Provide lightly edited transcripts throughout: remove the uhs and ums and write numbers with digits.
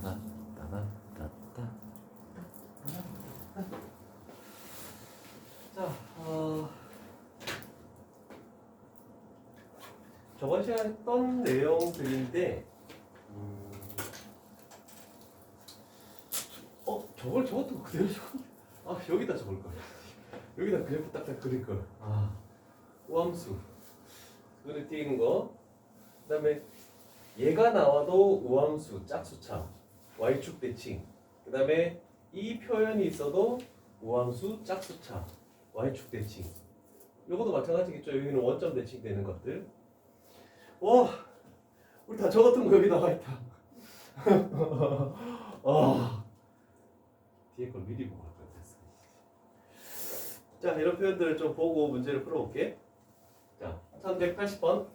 따다 따다 따다. 자, 저번 시간에 했던 내용들인데, 저것도 그대로 여기다 적을 걸. 여기다 그래프 딱딱 그릴 걸. 우함수. 눈에 띄는 거. 그 다음에 얘가 나와도 우함수, 짝수차, y축 대칭. 그 다음에 이 표현이 있어도 우함수, 짝수차, y축 대칭. 요것도 마찬가지겠죠. 여기는 원점 대칭 되는 것들. 와, 우리 다 적었던 거 여기 나와 있다. 뒤에 걸 미리 보고 할 걸 그랬어. 자, 이런 표현들을 좀 보고 문제를 풀어볼게. 자, 1180번.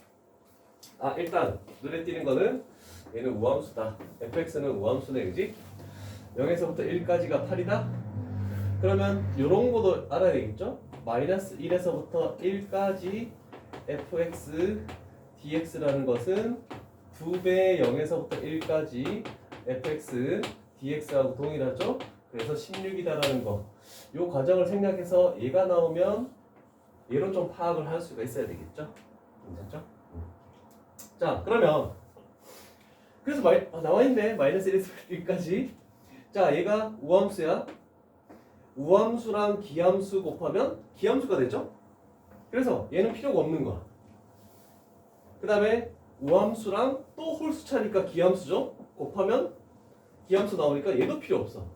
일단 눈에 띄는 거는 얘는 우함수다. fx는 우함수네, 그지? 0에서부터 1까지가 8이다. 그러면 요런 것도 알아야 되겠죠? 마이너스 1에서부터 1까지 fx dx라는 것은 2배의 0에서부터 1까지 fx dx하고 동일하죠? 그래서 16이다라는 거. 요 과정을 생략해서 얘가 나오면 얘로 좀 파악을 할 수가 있어야 되겠죠? 괜찮죠? 자, 그러면 그래서 나와있네. 마이너스 1에서 1까지. 자, 얘가 우함수야. 우함수랑 기함수 곱하면 기함수가 되죠? 그래서 얘는 필요가 없는 거야. 그 다음에 우함수랑 또 홀수차니까 기함수죠? 곱하면 기함수 나오니까 얘도 필요 없어.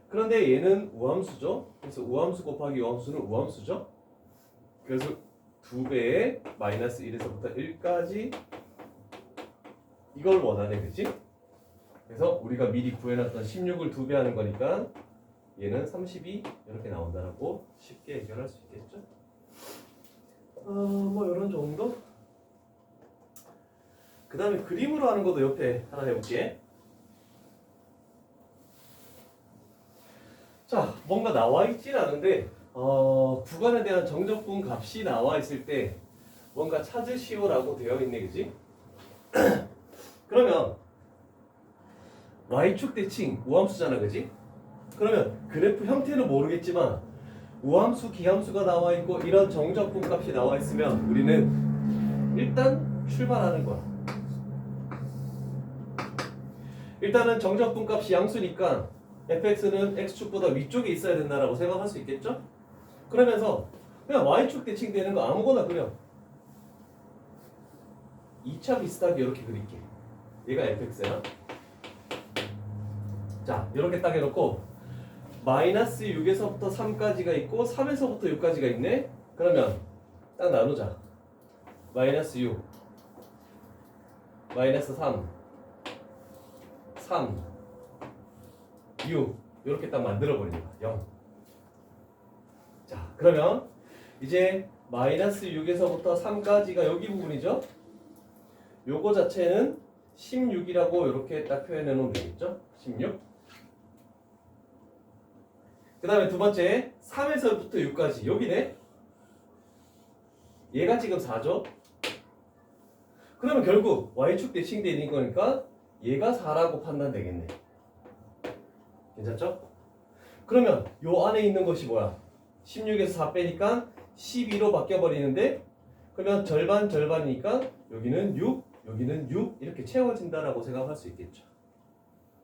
그런데 얘는 우함수죠? 그래서 우함수 곱하기 우함수는 우함수죠? 그래서 2배의 마이너스 1에서부터 1까지 이걸 원하네, 그치? 그래서 우리가 미리 구해놨던 16을 2배 하는 거니까 얘는 32 이렇게 나온다라고 쉽게 해결할 수 있겠죠? 뭐 이런 정도? 그 다음에 그림으로 하는 것도 옆에 하나 해볼게. 자, 뭔가 나와 있진 않은데 구간에 대한 정적분 값이 나와 있을 때 뭔가 찾으시오라고 되어 있네, 그지? 그러면 y축 대칭 우함수잖아, 그지? 그러면 그래프 형태는 모르겠지만 우함수, 기함수가 나와 있고 이런 정적분 값이 나와 있으면 우리는 일단 출발하는 거야. 일단은 정적분 값이 양수니까 fx는 x축보다 위쪽에 있어야 된다라고 생각할 수 있겠죠? 그러면서 그냥 y축 대칭되는 거 아무거나 그려. 2차 비슷하게 이렇게 그릴게. 얘가 fx야. 자, 이렇게 딱 해놓고 마이너스 6에서부터 3까지가 있고 3에서부터 6까지가 있네? 그러면 딱 나누자. 마이너스 6 마이너스 3 6 이렇게 딱 만들어 버리는 거야. 0. 자, 그러면 이제 마이너스 6에서부터 3까지가 여기 부분이죠? 요거 자체는 16이라고 이렇게 딱 표현해 놓으면 되겠죠? 16. 그 다음에 두 번째 3에서부터 6까지 여기네? 얘가 지금 4죠? 그러면 결국 y축 대칭되어 있는 거니까 얘가 4라고 판단되겠네. 괜찮죠? 그러면 요 안에 있는 것이 뭐야? 16에서 4 빼니까 12로 바뀌어버리는데 그러면 절반이니까 여기는 6, 여기는 6 이렇게 채워진다라고 생각할 수 있겠죠.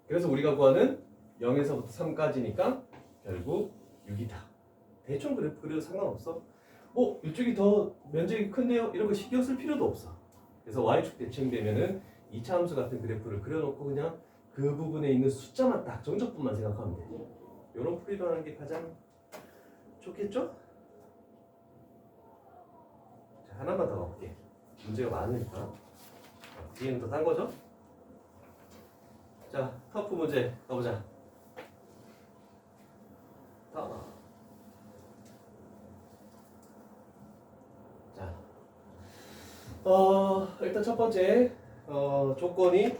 그래서 우리가 구하는 0에서부터 3까지니까 결국 6이다. 대충 그래도 상관없어. 이쪽이 더 면적이 큰데요? 이런 거 신경 쓸 필요도 없어. 그래서 y축 대칭되면은 2차 함수 같은 그래프를 그려놓고 그냥 그 부분에 있는 숫자만 딱 정적분만 생각하면 돼. 이런 풀이로 하는 게 가장 좋겠죠? 자, 하나만 더 가볼게. 문제가 많으니까. 뒤에는 더 딴 거죠? 자, 터프 문제 가보자. 자, 일단 첫 번째 조건이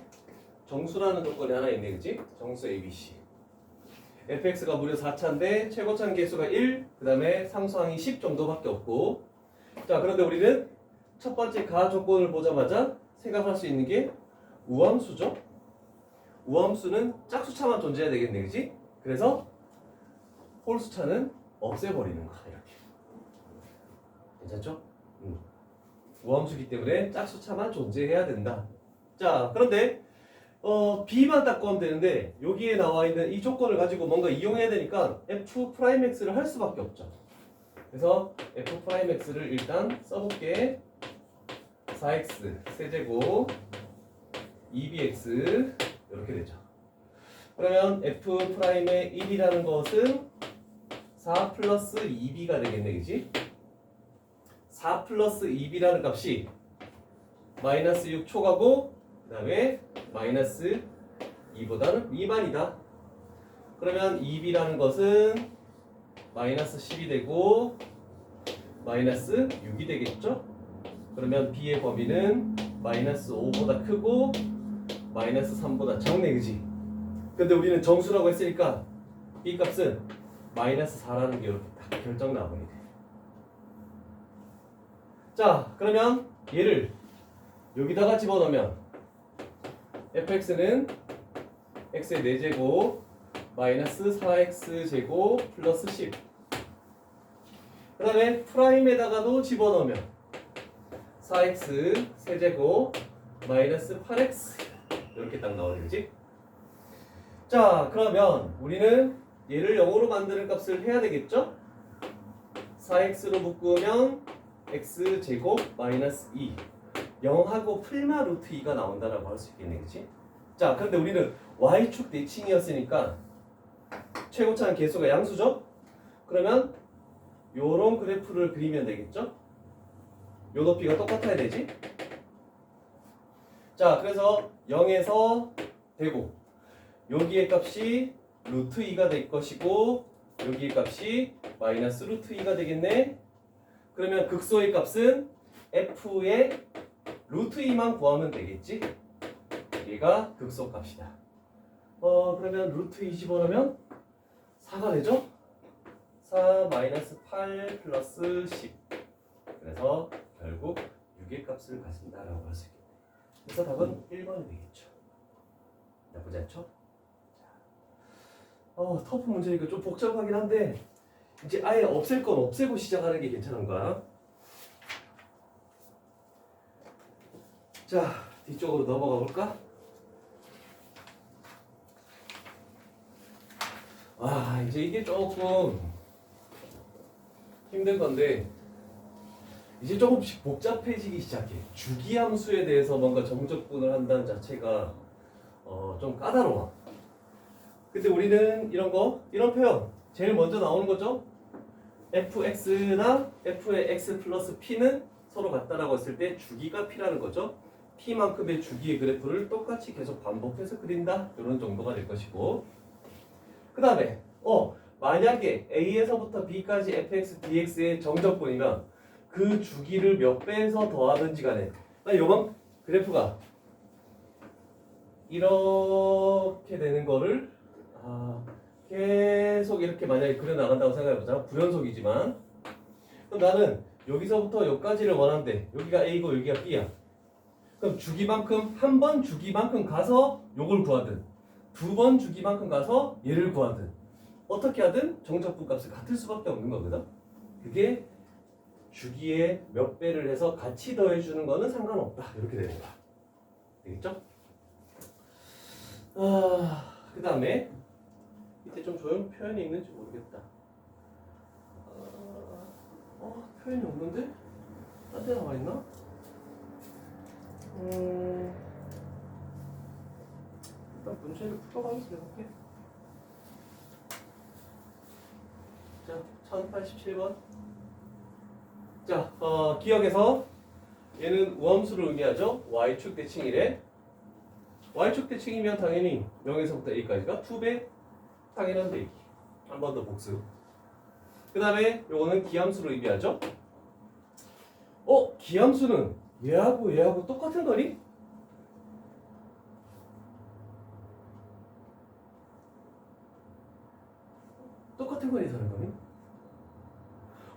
정수라는 조건이 하나 있네, 그치? 정수 ABC. fx가 무려 4차인데 최고차는 개수가 1, 그 다음에 상수항이 10 정도밖에 없고. 자, 그런데 우리는 첫 번째 가 조건을 보자마자 생각할 수 있는 게 우함수죠? 우함수는 짝수차만 존재해야 되겠네, 그지? 그래서 홀수차는 없애버리는 거야, 이렇게. 괜찮죠? 우함수기 때문에 짝수차만 존재해야 된다. 자, 그런데 B만 딱 구하면 되는데 여기에 나와 있는 이 조건을 가지고 뭔가 이용해야 되니까 F'X를 할 수밖에 없죠. 그래서 F'X를 일단 써볼게. 4X 세제곱 2BX 이렇게 되죠. 그러면 F'의 1이라는 것은 4 플러스 2B가 되겠네, 그지? 4 플러스 2B라는 값이 마이너스 6 초과고 그 다음에 마이너스 2보다는 미만이다. 그러면 2B라는 것은 마이너스 10이 되고 마이너스 6이 되겠죠? 그러면 B의 범위는 마이너스 5보다 크고 마이너스 3보다 작네, 그지? 근데 우리는 정수라고 했으니까 B 값은 마이너스 4라는 게 이렇게 딱 결정 나버리네. 자, 그러면 얘를 여기다가 집어넣으면 fx는 x의 4제곱 마이너스 4x제곱 플러스 10. 그 다음에 프라임에다가도 집어넣으면 4x 세제곱 마이너스 8x 이렇게 딱 나오는 거지. 자, 그러면 우리는 얘를 0으로 만드는 값을 해야 되겠죠? 4x로 묶으면 x제곱 마이너스 2 0하고 풀마 루트 2가 나온다라고 할 수 있겠네, 그치? 자, 그런데 우리는 y축 대칭이었으니까 최고차는 계수가 양수죠? 그러면 요런 그래프를 그리면 되겠죠? 요 높이가 똑같아야 되지? 자, 그래서 0에서 되고 여기의 값이 루트 2가 될 것이고 여기의 값이 마이너스 루트 2가 되겠네. 그러면 극소의 값은 f의 루트 2만 구하면 되겠지? 얘가 극소 값이다. 그러면 루트 2 집어넣으면 4가 되죠? 4 마이너스 8 플러스 10. 그래서 결국 6의 값을 가진다라고 할 수 있겠네. 그래서 답은 1번이 되겠죠. 나쁘지 않죠? 터프 문제니까 좀 복잡하긴 한데 이제 아예 없앨 건 없애고 시작하는 게 괜찮은 거야. 자, 뒤쪽으로 넘어가 볼까? 이제 이게 조금 힘든 건데 이제 조금씩 복잡해지기 시작해. 주기함수에 대해서 뭔가 정적분을 한다는 자체가 좀 까다로워. 근데 우리는 이런 표현 제일 먼저 나오는 거죠. fx나 f의 x 플러스 p는 서로 같다라고 했을 때 주기가 p라는 거죠. p만큼의 주기의 그래프를 똑같이 계속 반복해서 그린다. 이런 정도가 될 것이고, 그 다음에 만약에 a에서부터 b까지 fx dx의 정적분이면 그 주기를 몇 배에서 더하든지 간에 요번 그래프가 이렇게 되는 거를 계속 이렇게 만약에 그려나간다고 생각해보자. 불연속이지만 그럼 나는 여기서부터 여기까지를 원하는데 여기가 A고 여기가 B야. 그럼 주기만큼 한 번 주기만큼 가서 요걸 구하든 두 번 주기만큼 가서 얘를 구하든 어떻게 하든 정적분 값이 같을 수밖에 없는 거거든. 그게 주기에 몇 배를 해서 같이 더해주는 거는 상관없다. 이렇게 되는 거야. 되겠죠? 그 다음에 밑에 좀 조용 표현이 있는지 모르겠다. 표현이 없는데? 딴 데 나와 있나? 일단 문제를 풀어가면서 해볼게. 자, 1087번. 자, 기억에서 얘는 우함수를 의미하죠. y축 대칭이래. y축 대칭이면 당연히 0에서부터 a까지가 2배 당연한 대기. 한 번 더 복습. 그 다음에 요거는 기함수로 의미하죠. 기함수는 얘하고 똑같은 거니? 똑같은 거니 사는 거니?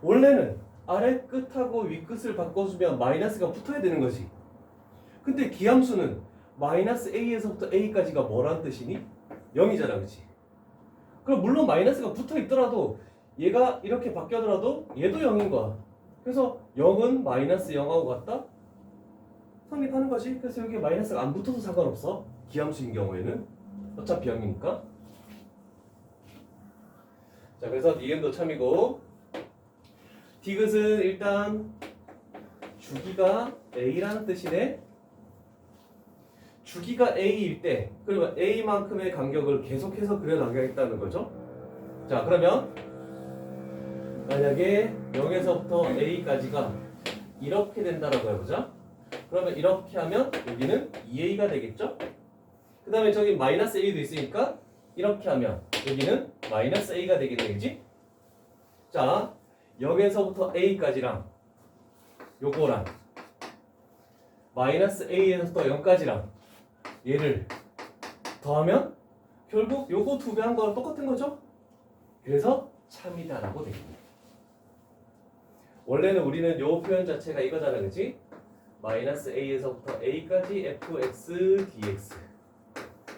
원래는 아래 끝하고 위 끝을 바꿔주면 마이너스가 붙어야 되는 거지. 근데 기함수는 마이너스 a에서부터 a까지가 뭐란 뜻이니? 0이잖아, 그렇지? 그럼 물론 마이너스가 붙어 있더라도 얘가 이렇게 바뀌더라도 얘도 0인 거야. 그래서 0은 마이너스 0하고 같다? 성립하는 거지. 그래서 여기에 마이너스가 안 붙어도 상관없어. 기함수인 경우에는 어차피 0이니까. 자, 그래서 니은도 참이고, 디귿은 일단 주기가 a라는 뜻이네. 주기가 a일 때, 그러면 a만큼의 간격을 계속해서 그려나가겠다는 거죠. 자, 그러면 만약에 0에서부터 a까지가 이렇게 된다라고 해보자. 그러면 이렇게 하면 여기는 2a가 되겠죠? 그 다음에 저기 마이너스 a도 있으니까 이렇게 하면 여기는 마이너스 a가 되겠네, 그지? 자, 0에서부터 a까지랑 요거랑 마이너스 a에서부터 0까지랑 얘를 더하면 결국 요거 2배 한 거랑 똑같은 거죠? 그래서 참이다라고 되겠네. 원래는 우리는 요 표현 자체가 이거잖아, 그치? 마이너스 a에서부터 a까지 fx dx.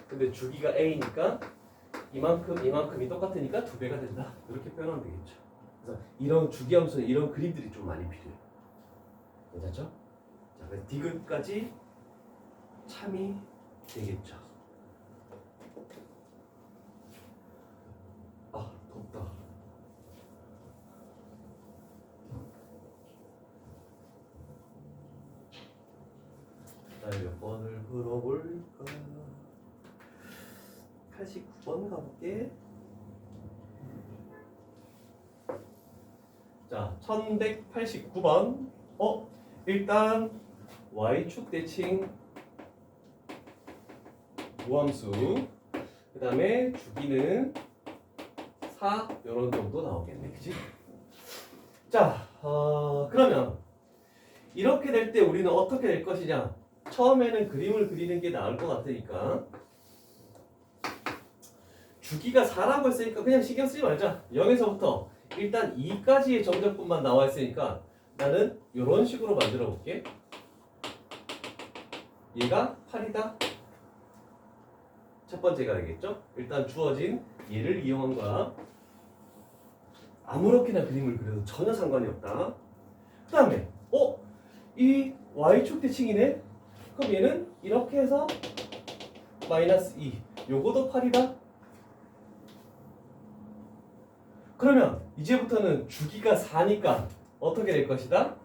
근데 주기가 a니까 이만큼이 똑같으니까 2배가 된다. 이렇게 표현하면 되겠죠. 그래서 이런 주기함수는 이런 그림들이 좀 많이 필요해요. 괜찮죠? 자, 그래서 디귿까지 참이 되겠죠. 아, 덥다. 몇 번을 풀어볼까? 89번 가볼게. 자, 1189번. 일단 y축 대칭 무함수. 그 다음에 주기는 4 이런 정도 나오겠네, 그치? 자, 그러면 이렇게 될 때 우리는 어떻게 될 것이냐? 처음에는 그림을 그리는 게 나을 것 같으니까 주기가 4라고 했으니까 그냥 신경 쓰지 말자. 0에서부터 일단 2까지의 정적분만 나와 있으니까 나는 이런 식으로 만들어 볼게. 얘가 8이다. 첫 번째가 되겠죠? 일단 주어진 얘를 이용한 거야. 아무렇게나 그림을 그려도 전혀 상관이 없다. 그 다음에 이 y축 대칭이네? 그럼 얘는 이렇게 해서 마이너스 2. 요거도 8이다. 그러면 이제부터는 주기가 4니까 어떻게 될 것이다?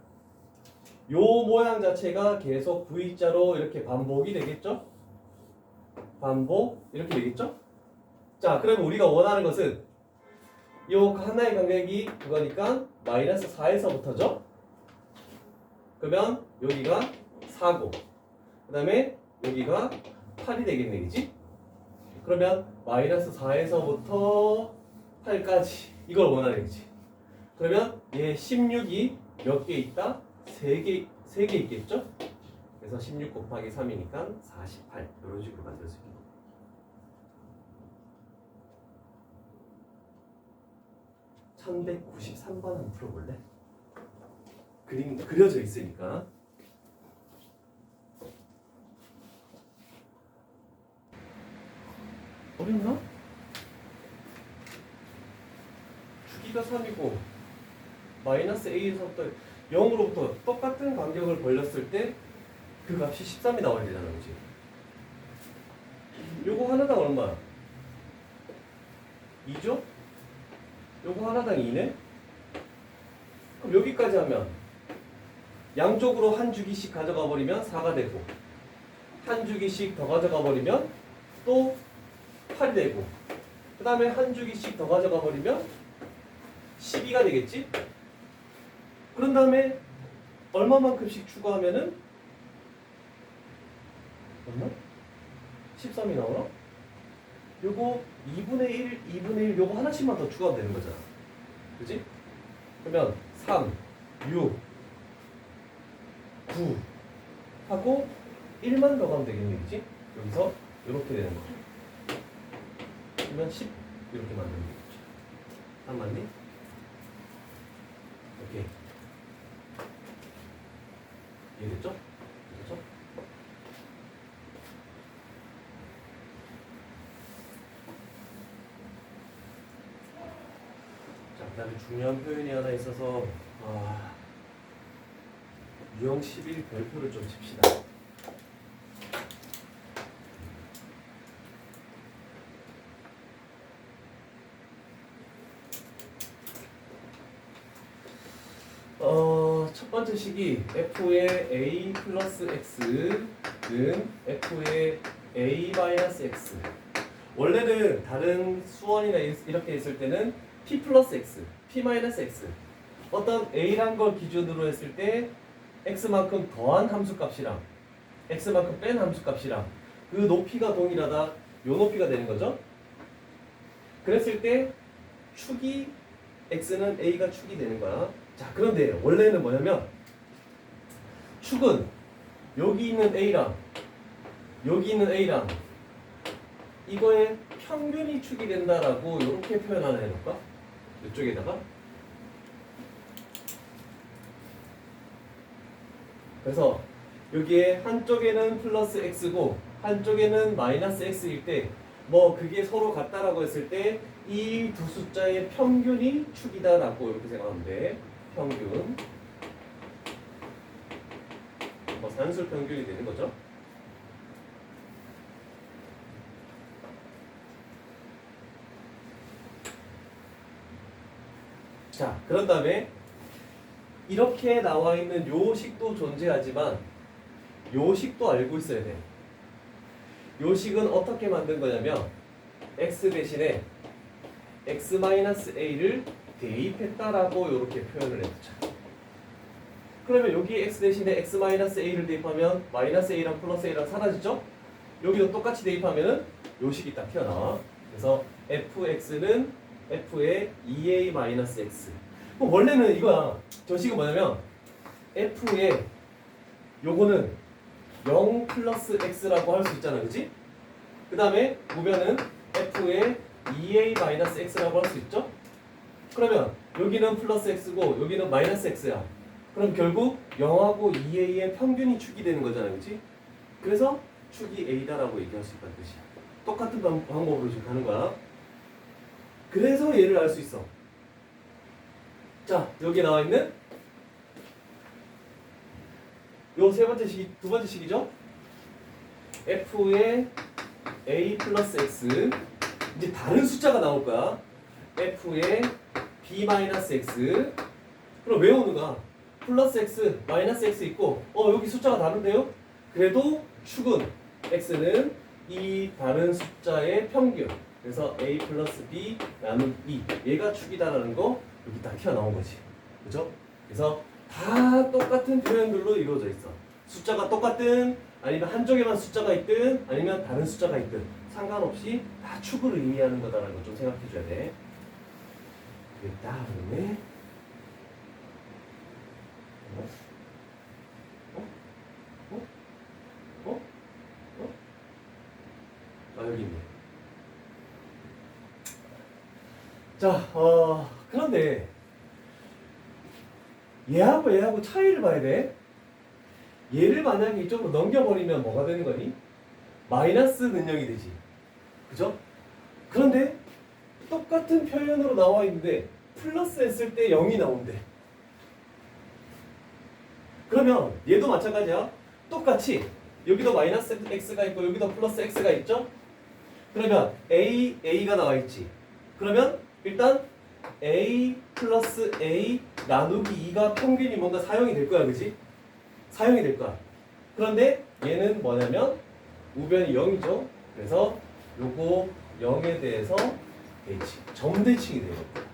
요 모양 자체가 계속 V자로 이렇게 반복이 되겠죠? 반복 이렇게 되겠죠? 자, 그러면 우리가 원하는 것은 요 하나의 간격이 그거니까 마이너스 4에서부터죠? 그러면 여기가 4고 그 다음에 여기가 8이 되겠네, 그지? 그러면 마이너스 4에서부터 8까지 이걸 원하는 거지. 그러면 얘 16이 몇 개 있다? 3개 있겠죠? 그래서 16 곱하기 3이니까 48 이런 식으로 만들 수 있겠네. (1193번) 한번 풀어볼래? 그림 그려져 있으니까. 어렵나? 주기가 3이고 마이너스 a에서부터 0으로부터 똑같은 간격을 벌렸을 때 그 값이 13이 나와야 되잖아, 그치? 요거 하나당 얼마야? 2죠? 요거 하나당 2네? 그럼 여기까지 하면 양쪽으로 한 주기씩 가져가 버리면 4가 되고 한 주기씩 더 가져가 버리면 또 8이 되고 그 다음에 한 주기씩 더 가져가 버리면 12가 되겠지? 그런 다음에 얼마만큼씩 추가하면은 얼마? 13이 나오나? 요거 2분의 1, 2분의 1 요거 하나씩만 더 추가하면 되는 거잖아. 그치? 그러면 3, 6, 9 하고 1만 더 가면 되겠네, 그치? 여기서 이렇게 되는 거죠. 그러면 10 이렇게 만들면 되겠죠. 딱 맞니? 오케이. 이해됐죠? 됐죠? 그다음에 중요한 표현이 하나 있어서 유형 11 별표를 좀 칩시다. 첫 번째 식이 f의 a 플러스 x는 f의 a 마이너스 x. 원래는 다른 수원이나 이렇게 있을 때는 p 플러스 x, p 마이너스 x. 어떤 a란 걸 기준으로 했을 때 x만큼 더한 함수값이랑 x만큼 뺀 함수값이랑 그 높이가 동일하다. 요 높이가 되는 거죠. 그랬을 때 축이 x는 a가 축이 되는 거야. 자, 그런데 원래는 뭐냐면 축은 여기 있는 a랑 여기 있는 a랑 이거의 평균이 축이 된다라고 이렇게 표현 하나 해볼까? 이쪽에다가. 그래서 여기에 한쪽에는 플러스 x고 한쪽에는 마이너스 x일 때 뭐 그게 서로 같다라고 했을 때 이 두 숫자의 평균이 축이다라고 이렇게 생각하면 돼. 평균. 뭐 산술 평균이 되는 거죠. 자, 그런 다음에 이렇게 나와 있는 요 식도 존재하지만 요 식도 알고 있어야 돼. 요 식은 어떻게 만든 거냐면 x 대신에 x-a를 대입했다라고 이렇게 표현을 해보자. 그러면 여기 x 대신에 x-a를 대입하면 마이너스 a랑 플러스 a랑 사라지죠? 여기도 똑같이 대입하면은 요 식이 딱 튀어나와. 그래서 fx는 f의 2a-x. 그럼 원래는 이거야. 저 식은 뭐냐면 f의 요거는 0 플러스 x라고 할 수 있잖아, 그치? 그 다음에 보면은 f의 2a-x라고 할 수 있죠? 그러면 여기는 플러스 x고 여기는 마이너스 x야. 그럼 결국 0하고 2a의 평균이 축이 되는 거잖아, 그치? 그래서 축이 a다라고 얘기할 수 있다는 뜻이야. 똑같은 방법으로 지금 가는 거야. 그래서 얘를 알 수 있어. 자, 여기 나와 있는 요 세 번째 식, 두 번째 식이죠? f의 a 플러스 x. 이제 다른 숫자가 나올 거야. f의 b 마이너스 x. 그럼 외우는 거야. 플러스 x, 마이너스 x 있고, 여기 숫자가 다른데요? 그래도 축은 x는 이 다른 숫자의 평균. 그래서 a 플러스 b 나누기 2. 얘가 축이다라는 거 여기 딱 튀어나온 거지. 그죠? 그래서 다 똑같은 표현들로 이루어져 있어. 숫자가 똑같든 아니면 한쪽에만 숫자가 있든 아니면 다른 숫자가 있든 상관없이 다 축을 의미하는 거다라는 거 좀 생각해 줘야 돼. 그 다음에 여기 있네. 자, 그런데 얘하고 차이를 봐야 돼. 얘를 만약에 이쪽으로 넘겨버리면 뭐가 되는 거니? 마이너스 능력이 되지. 그죠? 그런데 똑같은 표현으로 나와 있는데 플러스 했을 때 0이 나온대. 그러면 얘도 마찬가지야. 똑같이 여기도 마이너스 x가 있고 여기도 플러스 x가 있죠? 그러면 a가 나와 있지. 그러면 일단 a 플러스 a 나누기 2가 평균이 뭔가 사용이 될 거야, 그지? 사용이 될 거야. 그런데 얘는 뭐냐면 우변이 0이죠. 그래서 요거 0에 대해서 대칭, 점대칭이 되는 거야.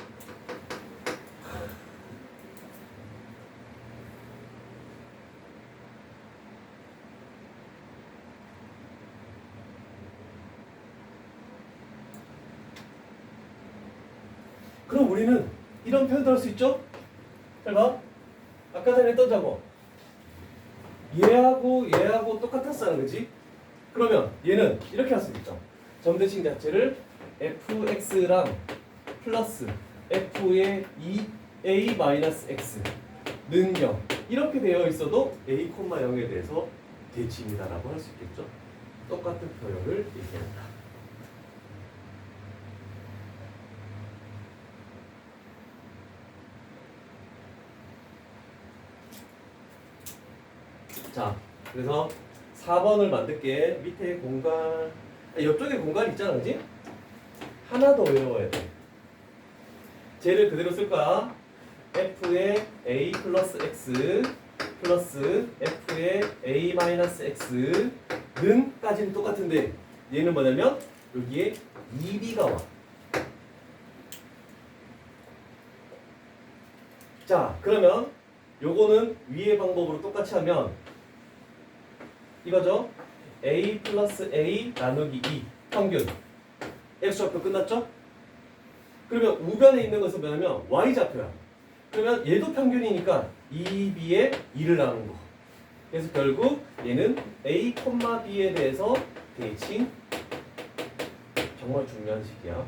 그럼 우리는 이런 표현도 할 수 있죠? 잘 봐. 아까 전에 했던 작업. 얘하고 똑같았다는 거지? 그러면 얘는 이렇게 할 수 있죠. 점대칭 자체를 fx랑 플러스 f의 2a-x 는 0 이렇게 되어 있어도 a, 0에 대해서 대칭이다라고 할 수 있겠죠. 똑같은 표현을 얘기한다. 자, 그래서 4번을 만들게. 밑에 공간, 옆쪽에 공간 있잖아, 그지? 하나 더 외워야 돼. 쟤를 그대로 쓸 거야. f의 a 플러스 x 플러스 f의 a 마이너스 x는 까지는 똑같은데 얘는 뭐냐면 여기에 2b가 와. 자, 그러면 요거는 위의 방법으로 똑같이 하면 이거죠. a 플러스 a 나누기 2 평균. x좌표 끝났죠? 그러면 우변에 있는 것은 뭐냐면 y좌표야. 그러면 얘도 평균이니까 2b에 2를 나눈 거. 그래서 결국 얘는 a, b에 대해서 대칭. 정말 중요한 식이야.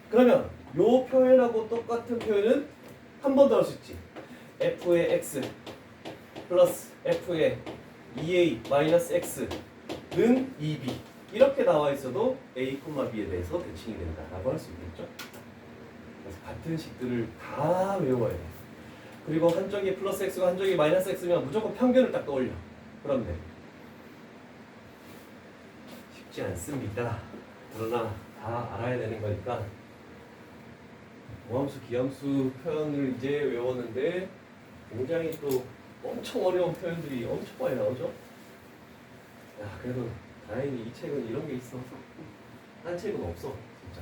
그러면 요 표현하고 똑같은 표현은 한 번 더 할 수 있지. f의 x 플러스 f의 2a 마이너스 x는 2b 이렇게 나와 있어도 a, b에 대해서 대칭이 된다라고 할 수 있겠죠. 그래서 같은 식들을 다 외워야 돼. 그리고 한쪽이 플러스 x고 한쪽이 마이너스 x면 무조건 평균을 딱 떠올려. 그럼 돼. 쉽지 않습니다. 그러나 다 알아야 되는 거니까. 모함수, 기함수 표현을 이제 외웠는데 굉장히 또 엄청 어려운 표현들이 엄청 많이 나오죠. 야, 그래도 다행히 이 책은 이런 게 있어. 딴 책은 없어, 진짜.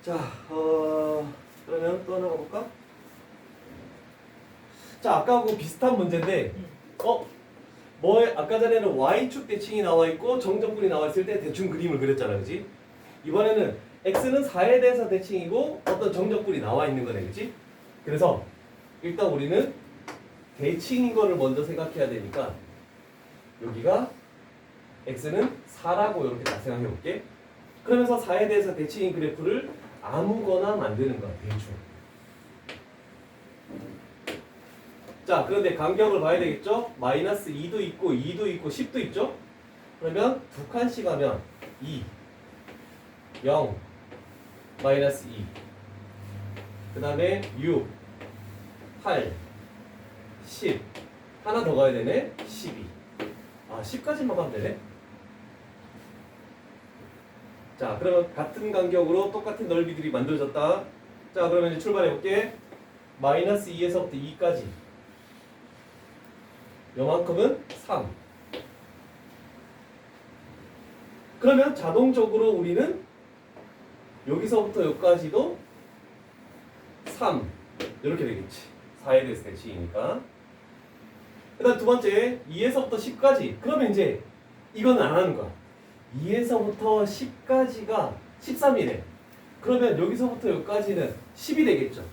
자, 그러면 또 하나 가볼까? 자, 아까하고 비슷한 문제인데, 아까 전에는 y축 대칭이 나와 있고 정적분이 나와 있을 때 대충 그림을 그렸잖아, 그지? 이번에는 x는 4에 대해서 대칭이고 어떤 정적분이 나와 있는 거네, 그지? 그래서 일단 우리는 대칭인 거를 먼저 생각해야 되니까 여기가 x는 4라고 이렇게 다 생각해 볼게. 그러면서 4에 대해서 대칭인 그래프를 아무거나 만드는 거야, 대충. 자, 그런데 간격을 봐야 되겠죠? 마이너스 2도 있고 2도 있고 10도 있죠? 그러면 두 칸씩 하면 2, 0, 마이너스 2, 그 다음에 6, 8, 10 하나 더 가야 되네. 12. 10까지만 가면 되네. 자, 그러면 같은 간격으로 똑같은 넓이들이 만들어졌다. 자, 그러면 이제 출발해 볼게. 마이너스 2에서부터 2까지 요만큼은 3. 그러면 자동적으로 우리는 여기서부터 여기까지도 3 이렇게 되겠지. 4에 대해서 대칭이니까. 그 다음 두 번째 2에서부터 10까지. 그러면 이제 이건 안 하는 거야. 2에서부터 10까지가 13이래. 그러면 여기서부터 여기까지는 10이 되겠죠.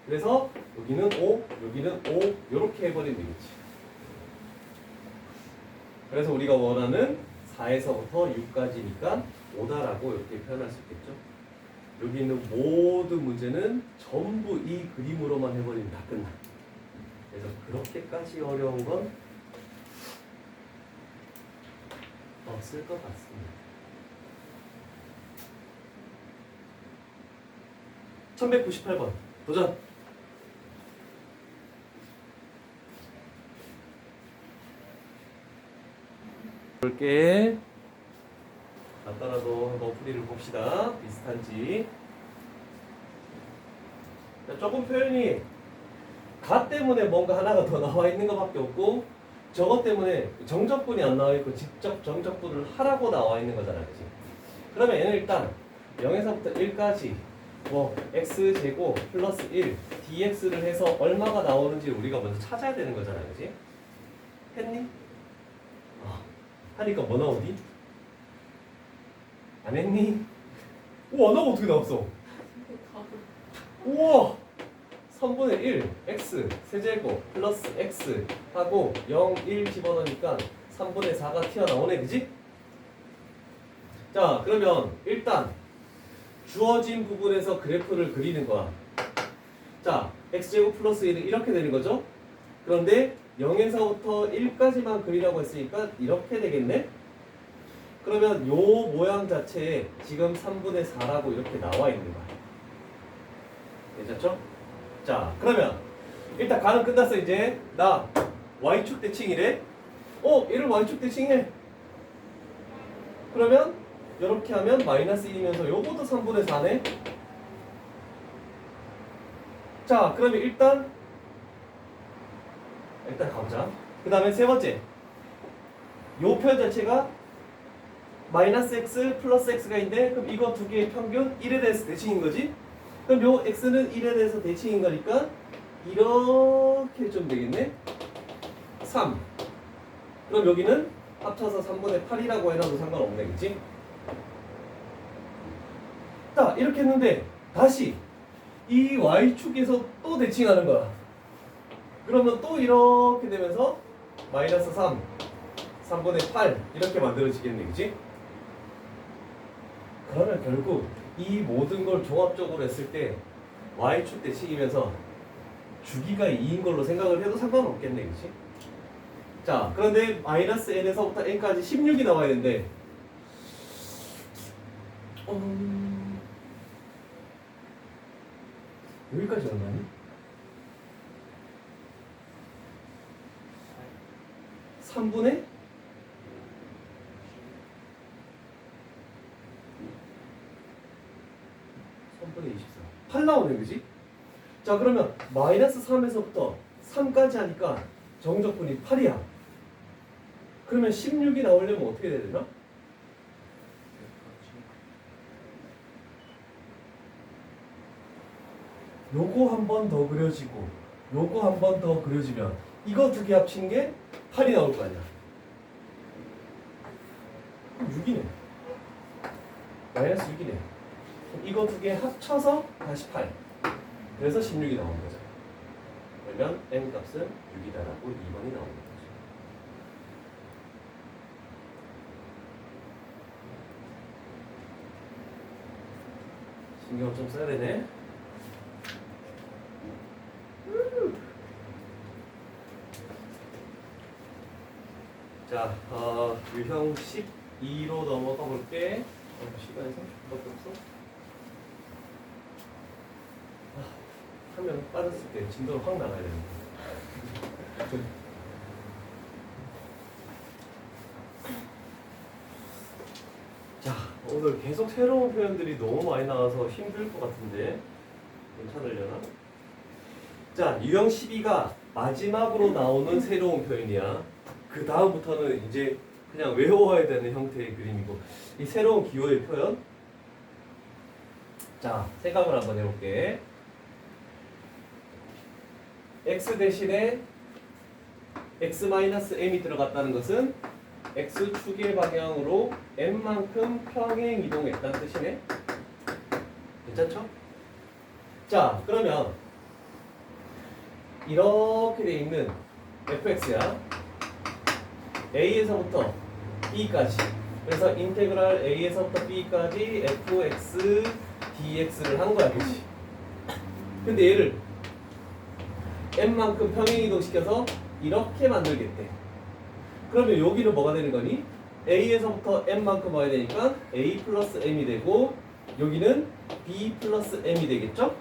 그래서 여기는 5, 여기는 5 이렇게 해버리면 되겠지. 그래서 우리가 원하는 4에서부터 6까지니까 5다라고 이렇게 표현할 수 있겠죠. 여기 있는 모든 문제는 전부 이 그림으로만 해버리면 다 끝나. 그래서 그렇게까지 어려운 건 없을 것 같습니다. 1198번 도전! 볼게. 간단하도 한번 풀이를 봅시다. 비슷한지. 조금 표현이 가 때문에 뭔가 하나가 더 나와 있는 것밖에 없고 저것 때문에 정적분이 안 나와 있고 직접 정적분을 하라고 나와 있는 거잖아, 그치? 그러면 얘는 일단 0에서부터 1까지 뭐 x제곱 플러스 1 dx를 해서 얼마가 나오는지 우리가 먼저 찾아야 되는 거잖아, 그치? 했니? 하니까 뭐 나오니? 안 했니? 우와, 나가 어떻게 나왔어? 우와! 3분의 1 x 세제곱 플러스 x 하고 0, 1 집어넣으니까 3분의 4가 튀어나오네, 그지? 자, 그러면 일단 주어진 부분에서 그래프를 그리는 거야. 자, x제곱 플러스 1은 이렇게 되는 거죠? 그런데 0에서부터 1까지만 그리라고 했으니까 이렇게 되겠네? 그러면 요 모양 자체에 지금 3분의 4라고 이렇게 나와 있는 거야. 괜찮죠? 자, 그러면 일단 가는 끝났어. 이제 나 y축 대칭이래. 얘를 y축 대칭해. 그러면 이렇게 하면 마이너스 1이면서 요것도 3분의 4네. 자, 그러면 일단 가보자. 그 다음에 세 번째, 요 표현 자체가 마이너스 x 플러스 x가 있는데, 그럼 이거 두 개의 평균 1에 대해서 대칭인 거지. 그럼 요 x는 1에 대해서 대칭인 거니까 이렇게 해주면 되겠네. 3. 그럼 여기는 합쳐서 3분의 8이라고 해놔도 상관없네, 그치? 자, 이렇게 했는데 다시 이 y축에서 또 대칭하는 거야. 그러면 또 이렇게 되면서 마이너스 3, 3분의 8 이렇게 만들어지겠네, 그치? 그러면 결국 이 모든 걸 종합적으로 했을 때 y축 대칭이면서 주기가 2인 걸로 생각을 해도 상관없겠네, 그치? 자, 그런데 마이너스 n에서부터 n까지 16이 나와야 되는데 여기까지 얼마니? 3분의 24. 8 나오네, 그지? 자, 그러면 마이너스 3에서부터 3까지 하니까 정적분이 8이야. 그러면 16이 나오려면 어떻게 돼야 되나? 요거 한 번 더 그려지고 요거 한 번 더 그려지면 이거 두 개 합친 게 8이 나올 거 아니야. 6이네. 마이너스 6이네. 이거 두 개 합쳐서 다시 8. 그래서 16이 나오는 거죠. 그러면 n 값은 6이다라고 2번이 나오는 거죠. 신경 좀 써야 되네. 자, 유형 12로 넘어가 볼게. 시간이 30분밖에 없어. 화면 빠졌을 때 진도를 확 나가야 되는데. 자, 오늘 계속 새로운 표현들이 너무 많이 나와서 힘들 것 같은데 괜찮으려나? 자, 유형 12가 마지막으로 나오는 새로운 표현이야. 그 다음부터는 이제 그냥 외워야 되는 형태의 그림이고, 이 새로운 기호의 표현. 자, 생각을 한번 해볼게. x 대신에 x-m이 들어갔다는 것은 x축의 방향으로 m만큼 평행 이동했다는 뜻이네. 괜찮죠? 자, 그러면 이렇게 돼 있는 fx야. a에서부터 b까지. 그래서 인테그랄 a에서부터 b까지 fx dx를 한 거야, 그치? 근데 얘를 m만큼 평행 이동시켜서 이렇게 만들겠대. 그러면 여기는 뭐가 되는 거니? a에서부터 m만큼 와야 되니까 a 플러스 m이 되고, 여기는 b 플러스 m이 되겠죠?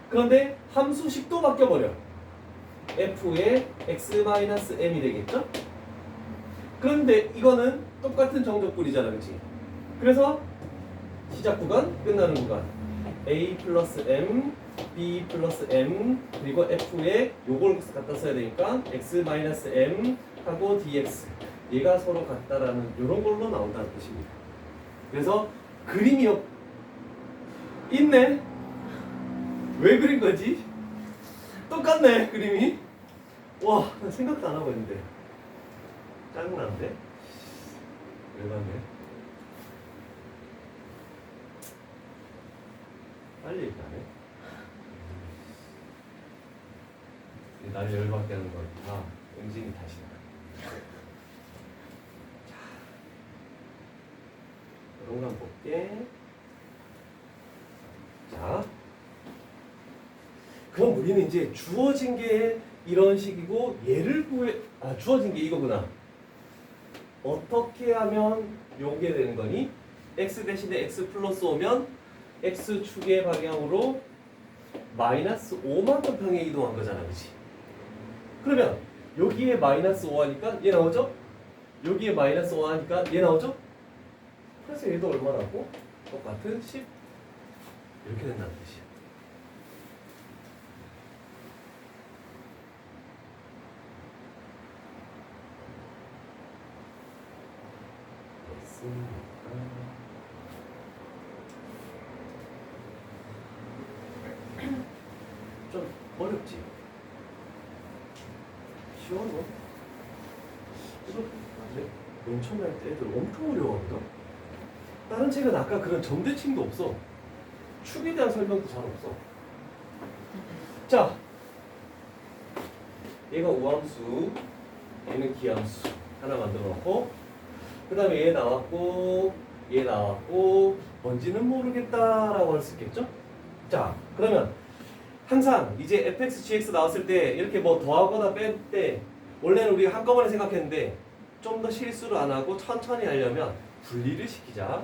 그런데 함수식도 바뀌어버려. f의 x-m이 되겠죠? 그런데 이거는 똑같은 정적분이잖아, 그치? 그래서 시작 구간, 끝나는 구간 a 플러스 m, b 플러스 m, 그리고 f에 요걸 갖다 써야 되니까 x-m 하고 dx, 얘가 서로 같다라는 요런 걸로 나온다는 뜻입니다. 그래서 그림이 있네. 왜 그린 거지? 똑같네, 그림이. 와, 나 생각도 안 하고 있는데 짜증나는데? 왜 봤네? 빨리 일단해. 날 열받게 하는 거 다 응진이 탓이다. 자, 이런 거 한번 볼게. 자, 그럼 우리는 이제 주어진 게 이런 식이고, 얘를 주어진 게 이거구나. 어떻게 하면 요게 되는 거니 x 대신에 x 플러스 5면 x축의 방향으로 마이너스 5만큼 평에 이동한 거잖아, 그치? 그러면 여기에 마이너스 5 하니까 얘 나오죠? 여기에 마이너스 5 하니까 얘 나오죠? 그래서 얘도 얼마나고? 똑같은 10 이렇게 된다는 뜻이야. 좀 어렵지? 쉬워 너? 이거 맞네? 맨 처음에 할 때 애들 엄청 어려워하거든? 다른 책은 아까 그런 점대칭도 없어. 축에 대한 설명도 잘 없어. 자, 얘가 우함수, 얘는 기함수 하나 만들어 놓고, 그 다음에 얘 나왔고, 얘 나왔고, 뭔지는 모르겠다라고 할 수 있겠죠? 자, 그러면 항상 이제 fx, gx 나왔을 때 이렇게 뭐 더하거나 뺄 때 원래는 우리가 한꺼번에 생각했는데 좀 더 실수를 안 하고 천천히 하려면 분리를 시키자.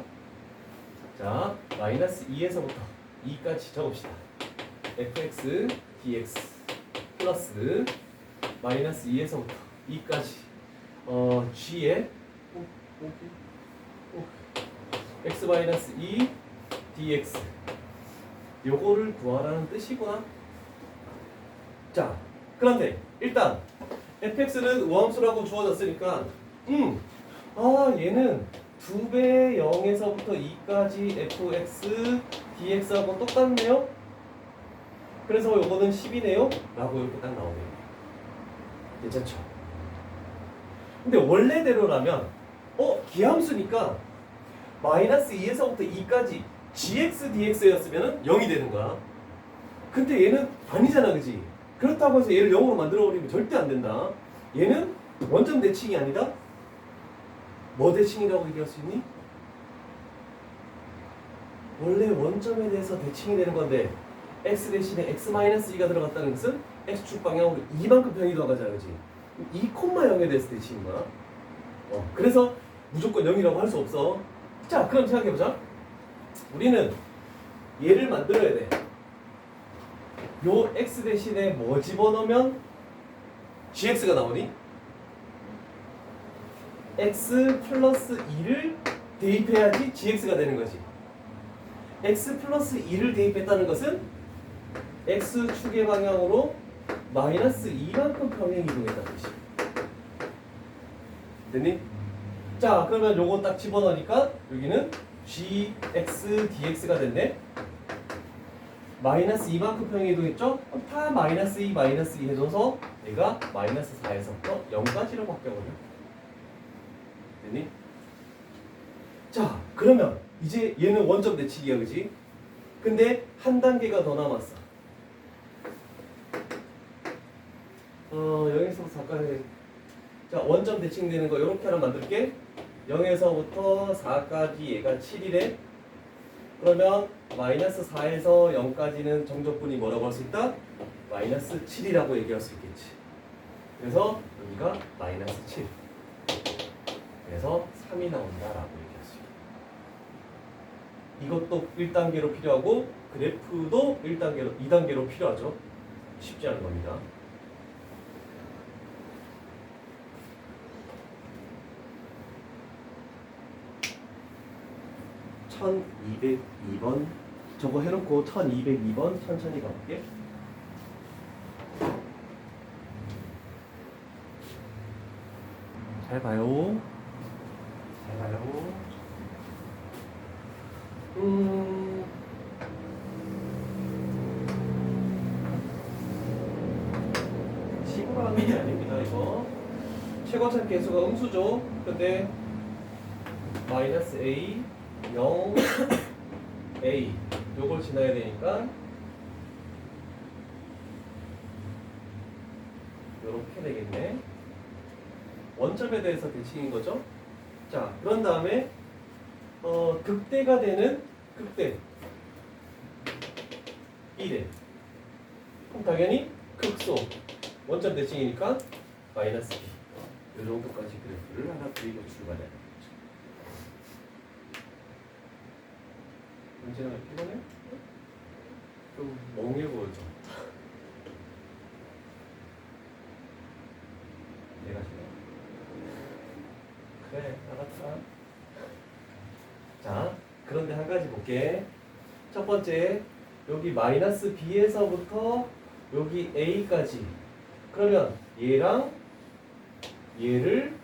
자, 마이너스 2에서부터 2까지 적읍시다. fx, dx 플러스 마이너스 2에서부터 2까지 g에 x 마이너스 2 dx 요거를 구하라는 뜻이구나. 자, 그런데 일단 fx는 우함수라고 주어졌으니까 얘는 2배 0에서부터 2까지 fx dx하고 똑같네요. 그래서 요거는 10이네요 라고 이렇게 딱 나오네요. 괜찮죠? 근데 원래대로라면 기함수니까 마이너스 2에서부터 2까지 gx dx였으면 0이 되는 거야. 근데 얘는 아니잖아, 그지? 그렇다고 해서 얘를 0으로 만들어버리면 절대 안 된다. 얘는 원점 대칭이 아니다? 뭐 대칭이라고 얘기할 수 있니? 원래 원점에 대해서 대칭이 되는 건데 x 대신에 x-2가 들어갔다는 것은 x축 방향으로 이만큼 평이 들어가잖아, 그지? 2,0에 대해서 대칭인 거야. 그래서 무조건 0이라고 할 수 없어. 자, 그럼 생각해보자. 우리는 얘를 만들어야 돼. 요 x 대신에 뭐 집어넣으면 gx가 나오니? x 플러스 2를 대입해야지 gx가 되는 거지. x 플러스 2를 대입했다는 것은 x축의 방향으로 마이너스 2만큼 평행 이동했다는 뜻이야. 됐니? 자, 그러면 요거 딱 집어넣으니까 여기는 gx dx가 됐네. 마이너스 2만큼 평행 이동했죠? 그럼 다 마이너스 2 해줘서 얘가 마이너스 4에서부터 0까지로 바뀌어버려. 됐니? 자, 그러면 이제 얘는 원점 대칭이야, 그지? 근데 한 단계가 더 남았어. 여기서 잠깐 자, 원점 대칭되는 거 이렇게 하나 만들게. 0에서부터 4까지 얘가 7이래. 그러면 마이너스 4에서 0까지는 정적분이 뭐라고 할 수 있다? 마이너스 7이라고 얘기할 수 있겠지. 그래서 여기가 마이너스 7. 그래서 3이 나온다라고 얘기할 수 있다. 이것도 1단계로 필요하고 그래프도 1단계로, 2단계로 필요하죠. 쉽지 않은 겁니다. (1202번) 저거 해놓고 1202번 천천히 가볼게. 잘 봐요. 잘 봐요. 식으로 하는 게 아닙니다, 이거. 최고차 계수가 음수죠. 근데 마이너스 a 0 a 요걸 지나야 되니까 요렇게 되겠네. 원점에 대해서 대칭인 거죠. 자, 그런 다음에 극대가 되는 극대 2대. 그럼 당연히 극소 원점 대칭이니까 마이너스 b. 요 정도까지 그래프를 하나 그리고 출발해야 되겠죠. 문제는 왜 피곤해? 좀 멍해 보여줘. 내가 싫어. 그래, 알았어. 자, 그런데 한 가지 볼게. 첫 번째, 여기 마이너스 b에서부터 여기 a까지. 그러면 얘랑 얘를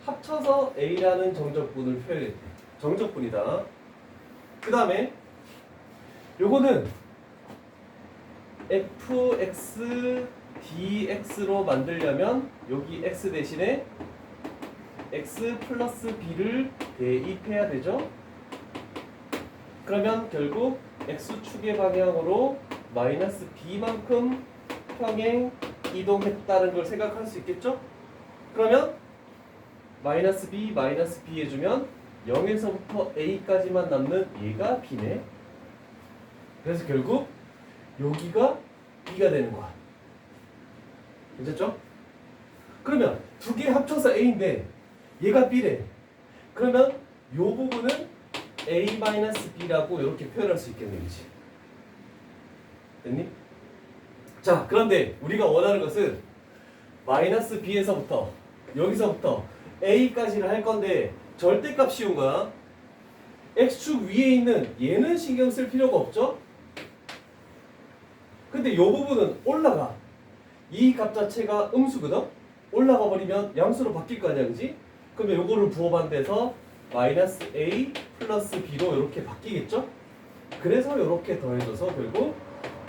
합쳐서 a라는 정적분을 표현했대. 정적분이다. 그 다음에 요거는 fx dx로 만들려면 여기 x 대신에 x 플러스 b를 대입해야 되죠. 그러면 결국 x축의 방향으로 마이너스 b만큼 평행 이동했다는 걸 생각할 수 있겠죠? 그러면 마이너스 b 해주면 0에서부터 a까지만 남는 얘가 b네. 그래서 결국 여기가 b가 되는 거야. 괜찮죠? 그러면 두 개 합쳐서 a인데 얘가 b래. 그러면 요 부분은 a-b라고 이렇게 표현할 수 있겠네, 그치? 됐니? 자, 그런데 우리가 원하는 것은 마이너스 b에서부터 여기서부터 a까지를 할 건데 절대값 씌운 거야. x축 위에 있는 얘는 신경 쓸 필요가 없죠? 근데 이 부분은 올라가. 이 값 자체가 음수거든? 올라가 버리면 양수로 바뀔 거 아니야, 그지? 그러면 요거를 부호반 돼서 마이너스 a 플러스 b로 이렇게 바뀌겠죠? 그래서 이렇게 더해져서 결국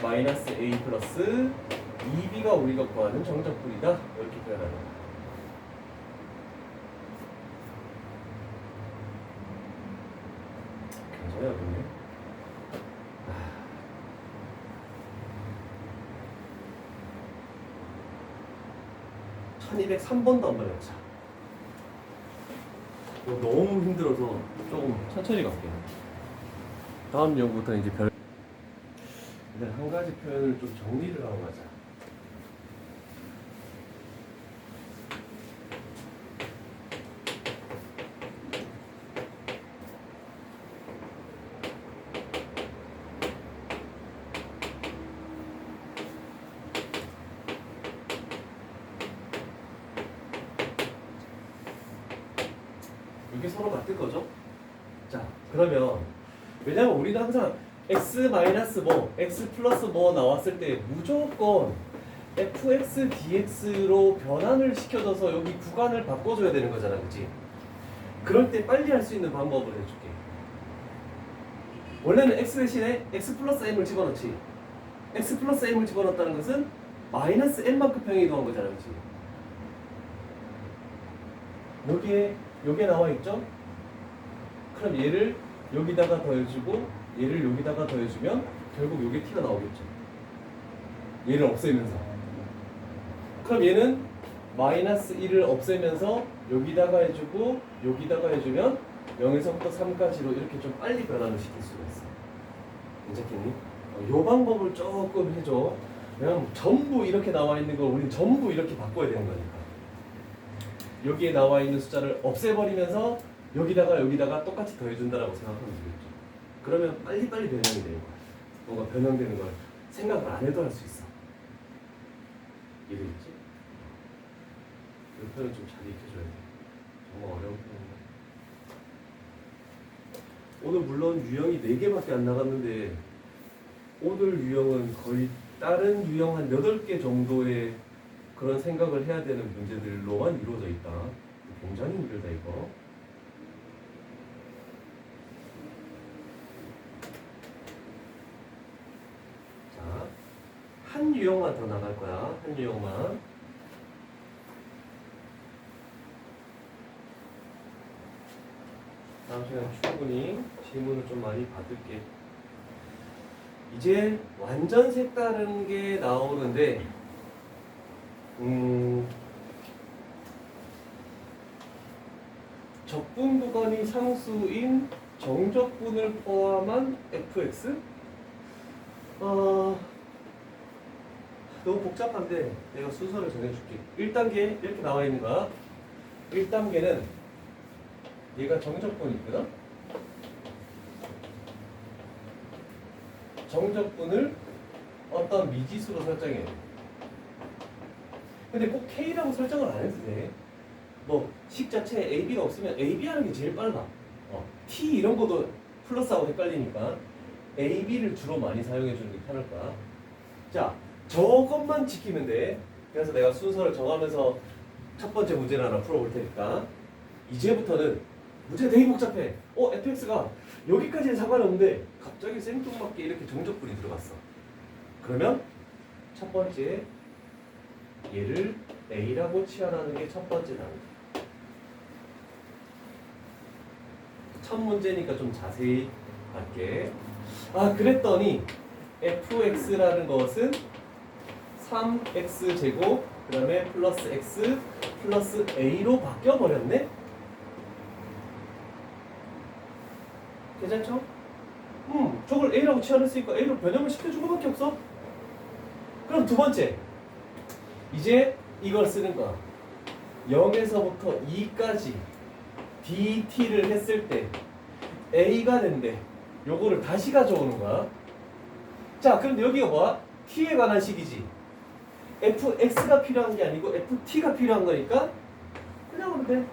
마이너스 a 플러스 2b가 우리가 구하는 정적분이다. 이렇게 표현하는 거야. 굉장히 어렵네. 1203번도 한번 해보자. 이거 너무 힘들어서 조금 천천히 갈게요. 다음 연구부터 이제 일단 한 가지 표현을 좀 정리를 하고 가자. 이게 서로 같은 거죠? 자, 그러면 왜냐면 우리는 항상 x 마이너스 뭐, x 플러스 뭐 나왔을 때 무조건 fx dx로 변환을 시켜줘서 여기 구간을 바꿔줘야 되는 거잖아, 그치? 그럴 때 빨리 할 수 있는 방법을 해줄게. 원래는 x 대신에 x 플러스 m을 집어넣지. x 플러스 m을 집어넣었다는 것은 마이너스 m만큼 평행 이동한 거잖아, 그치? 여기에 나와 있죠? 그럼 얘를 여기다가 더해주고 얘를 여기다가 더해주면 결국 요게 t가 나오겠죠. 얘를 없애면서. 그럼 얘는 마이너스 1을 없애면서 여기다가 해주고 여기다가 해주면 0에서부터 3까지로 이렇게 좀 빨리 변환을 시킬 수가 있어. 괜찮겠니? 요 방법을 조금 해줘. 왜냐면 전부 이렇게 나와 있는 걸 우린 전부 이렇게 바꿔야 되는 거니까. 여기에 나와 있는 숫자를 없애버리면서 여기다가 똑같이 더해준다라고 생각하면 되겠죠. 그러면 빨리빨리 변형이 되는 거야. 뭔가 변형되는 걸 생각을 안 해도 할 수 있어. 이해되겠지? 이 표현 좀 잘 익혀줘야 돼. 정말 어려운 표현이야. 오늘 물론 유형이 4개밖에 안 나갔는데 오늘 유형은 거의 다른 유형 한 8개 정도의 그런 생각을 해야 되는 문제들로만 이루어져 있다. 굉장히 힘들다 이거. 자, 한 유형만 더 나갈 거야. 한 유형만. 다음 시간에 충분히 질문을 좀 많이 받을게. 이제 완전 색다른 게 나오는데 적분 구간이 상수인 정적분을 포함한 fx? 너무 복잡한데 내가 순서를 정해줄게. 1단계 이렇게 나와 있는 거야. 1단계는 얘가 정적분이 있거든? 정적분을 어떤 미지수로 설정해. 근데 꼭 K라고 설정을 안 해도 돼. 뭐 식 자체에 AB가 없으면 AB 하는 게 제일 빨라. T 이런 것도 플러스하고 헷갈리니까 AB를 주로 많이 사용해 주는 게 편할까. 자, 저것만 지키면 돼. 그래서 내가 순서를 정하면서 첫 번째 문제를 하나 풀어볼 테니까 이제부터는 문제 되게 복잡해. fx가 여기까지는 상관없는데 갑자기 생뚱맞게 이렇게 정적분이 들어갔어. 그러면 첫 번째 얘를 A라고 치환하는 게 첫 번째 단계. 첫 문제니까 좀 자세히 할게. 그랬더니 fx라는 것은 3x제곱 그 다음에 플러스 x 플러스 a로 바뀌어버렸네? 괜찮죠? 저걸 a라고 치환했으니까 a로 변형을 시켜준 것밖에 없어. 그럼 두 번째 이제 이걸 쓰는 거야. 0에서부터 2까지 dt를 했을 때 a가 된대. 요거를 다시 가져오는 거야. 자, 그런데 여기가 뭐야? t에 관한 식이지. fx가 필요한 게 아니고 ft가 필요한 거니까 그냥 하면 돼.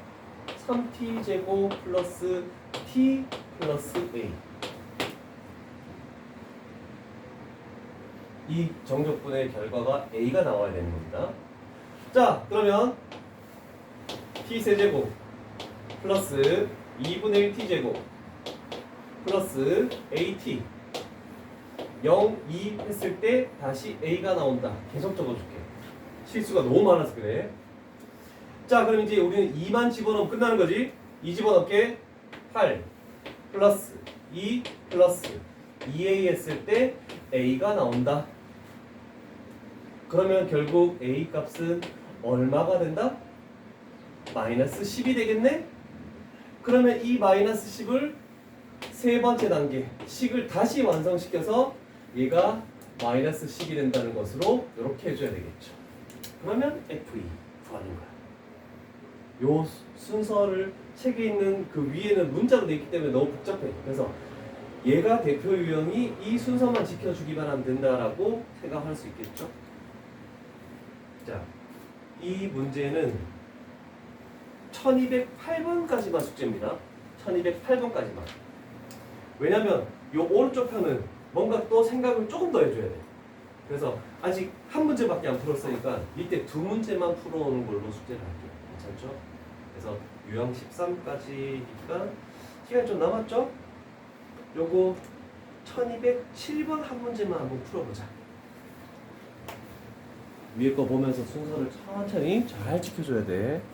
3t 제곱 플러스 t 플러스 a. 이 정적분의 결과가 a가 나와야 되는 겁니다. 자, 그러면 t 세제곱 플러스 2분의 1t 제곱 플러스 at 0, 2 했을 때 다시 a가 나온다. 계속 적어줄게. 실수가 너무 많아서 그래. 자, 그럼 이제 우리는 2만 집어넣으면 끝나는 거지. 2 집어넣게 8 플러스 2 플러스 2a 했을 때 a가 나온다. 그러면 결국 a 값은 얼마가 된다? 마이너스 10이 되겠네? 그러면 이 마이너스 10을 세 번째 단계 식을 다시 완성시켜서 얘가 마이너스 10이 된다는 것으로 이렇게 해줘야 되겠죠. 그러면 F2 구하는 거야. 요 순서를 책에 있는 그 위에는 문자로 돼 있기 때문에 너무 복잡해. 그래서 얘가 대표 유형이 이 순서만 지켜주기만 하면 된다라고 생각할 수 있겠죠. 자, 이 문제는 1208번까지만 숙제입니다. 1208번까지만. 왜냐면 요 오른쪽 편은 뭔가 또 생각을 조금 더 해줘야 돼. 그래서 아직 한 문제밖에 안 풀었으니까 이때 두 문제만 풀어오는 걸로 숙제를 할게요. 괜찮죠? 그래서 유형 13까지니까 시간이 좀 남았죠? 요거 1207번 한 문제만 한번 풀어보자. 위에 거 보면서 순서를 천천히 잘 지켜줘야 돼.